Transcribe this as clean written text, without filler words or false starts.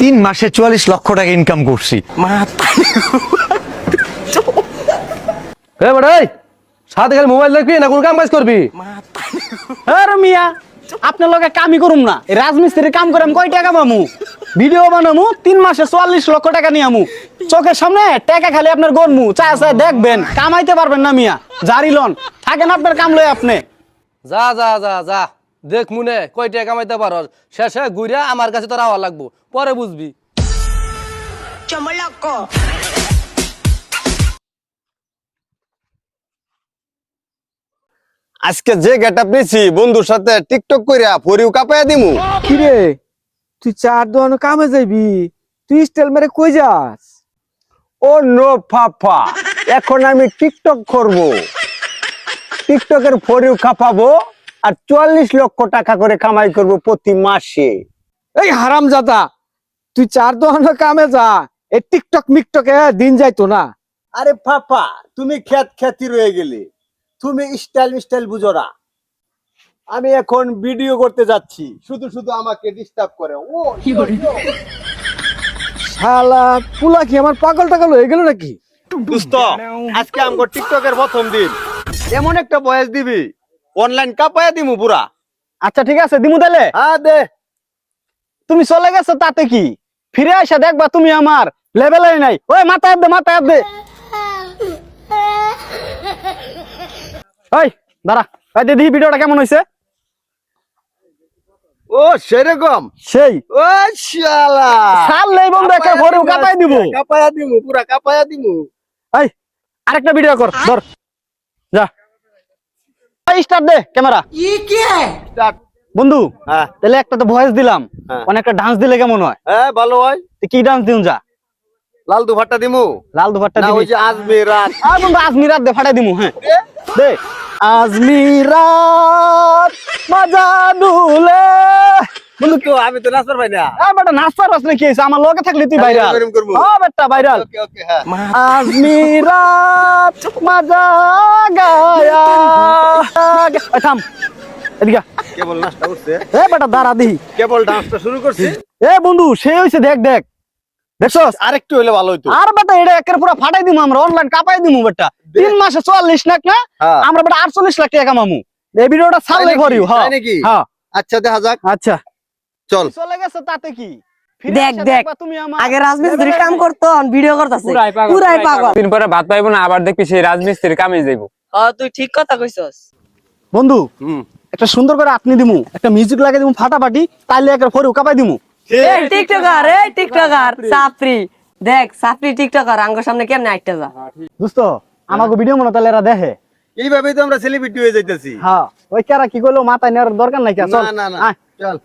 3 মাসে 44 লক্ষ টাকা ইনকাম করছি। সাথে খালি মোবাইল দেখবি না কোন কাম কাজ করবি? আরে মিয়া আপনার লগে কামই করুম না, এই রাজমিস্ত্রির কাম করে আমি কয় টাকা পামু? ভিডিও বানামু 3 মাসে 44 লক্ষ টাকা নিয়ামু, চোখের সামনে টাকা খালি আপনার গনমু, চায় চায় দেখবেন, কামাইতে পারবেন না মিয়া। জারি লন থাকেন আপনার কাম লয় আপনি। যা যা যা যা দেখ মুনে কয় টাকা কামাইতে পারো, শেষে ঘুরে আমার কাছে তোর আওয়া লাগবো, পরে বুঝবি। আজকে যে গেটআপ নিছি বন্ধুর সাথে টিকটক কইরা ফরিউ কাপায়া দিমু। কিরে তুই চার দোকানে কামে যাইবি, তুই স্টাইল মেরে কই যাস? ও নো পাপা, এখন আমি টিকটক করব, টিকটকের ফরিউ কাপাবো আর 44 লক্ষ টাকা করে কামাই করব প্রতি মাসে। এই হারামজাদা, তুই চার দোকানে কামে যা, এই টিকটক মিকটকে দিন যাইতো না। আরে পাপা তুমি খ্যাতি রয়ে গেলে, তুমি স্টাইল বুঝো না। আমি এখন ভিডিও করতে যাচ্ছি, শুধু শুধু আমাকে ডিস্টার্ব করে। ও শালা পুলা কি আমার পাগল টাগল হয়ে গেল নাকি? দোস্ত, আজকে আমগো টিকটকের প্রথম দিন, এমন একটা বয়স দিবি অনলাইন কাপায়া দিমু পুরা। আচ্ছা ঠিক আছে দিমু তাহলে। হ্যাঁ দে। তুমি চলে গেছো তাতে কি, ফিরে আসা দেখবা তুমি আমার লেভেলেই নাই। ওই মাথায় দে, মাথায় দে। ওই দাঁড়া, ওই দিদি ভিডিওটা কেমন হয়েছে? ও সেরকম সেই ও শালা ছাড়লেই বন্ধু একটা ঘরে কাটাই দিব। কাপায়া দিমু পুরা কাপায়া দিমু। এই আরেকটা ভিডিও কর, ধর যা স্টার্ট দে ক্যামেরা। স্টার্ট। বন্ধু হ্যাঁ তাহলে একটা তো ভয়েস দিলাম, হ্যাঁ। অনেকটা ডান্স দিলে কেমন হয়? হ্যাঁ ভালো হয়। তুই কি ডান্স দিউন যা? লাল দুপাট্টা দিমু লাল দুপাট্টা না দিবি? ওই যে আজমিরাত। আর বন্ধু আজমিরাত দে, ফাটাই দিমু। হ্যাঁ দে আজমিরাত মজা দুলে। বন্ধু তো আমি তো নাচতে পারি না। আ বেটা নাচতে পারছ না, কি হইছে? আমার লগে থাকলে তুই ভাইরাল। এরকম করবো। হ্যাঁ বেটা ভাইরাল। ওকে ওকে হ্যাঁ। আজমিরাত মজা গায়া। ওই থাম এদিকে আ। কেবল নাচটা উঠছে, এ বেটা দাঁড়া দিহি। কেবল ডান্সটা শুরু করছি। এ বন্ধু সে হইছে, দেখ দেখ দেখছস? আরেকটু হইলে ভালো হইতো। আর বেটা এটা একের পুরো ফাটাই দিমু আমরা, অনলাইন কাপাই দিমু বেটা। 3 মাসে 44 লাখ না, হ্যাঁ। আমরা বেটা 48 লাখ টাকা কামামু। এই ভিডিওটা ছাড়লে করিও। হ্যাঁ তাই নাকি? হ্যাঁ আচ্ছা দেখা যাক, আচ্ছা চল। চলে গেছে তাতে কি, ফিরে দেখ, এসে দেখ। দেখবা তুমি আমার আগে রাজমিস্ত্রি কাম করতো, ভিডিও করতেছে পুরাই পাগল, পুরাই পুরাই পাগল। দিন পরে ভাত পাইবো না, আবার দেখবি সেই রাজমিস্ত্রির কামে যাইবো। তুই ঠিক কথা কইছস। বন্ধু হুম একটা সুন্দর করে আপনি দিমু, একটা মিউজিক লাগিয়ে দিমু ফাটাফাটি, তাইলে একের ফরে কাপাই দিমু। এই টিকটকার, এই টিকটকার সাফরি, দেখ সাফরি টিকটকার আঙ্গর সামনে কেমনে আইটা যা। দোস্ত আমাকে ভিডিও মনে তাহলে এরা দেখে। এইভাবেই তো আমরা সেলিব্রিটি হয়ে যাইতেছি। হ্যাঁ ওই কারা কি করলো মাথায় নেওয়ার দরকার নাই। না না না, চল।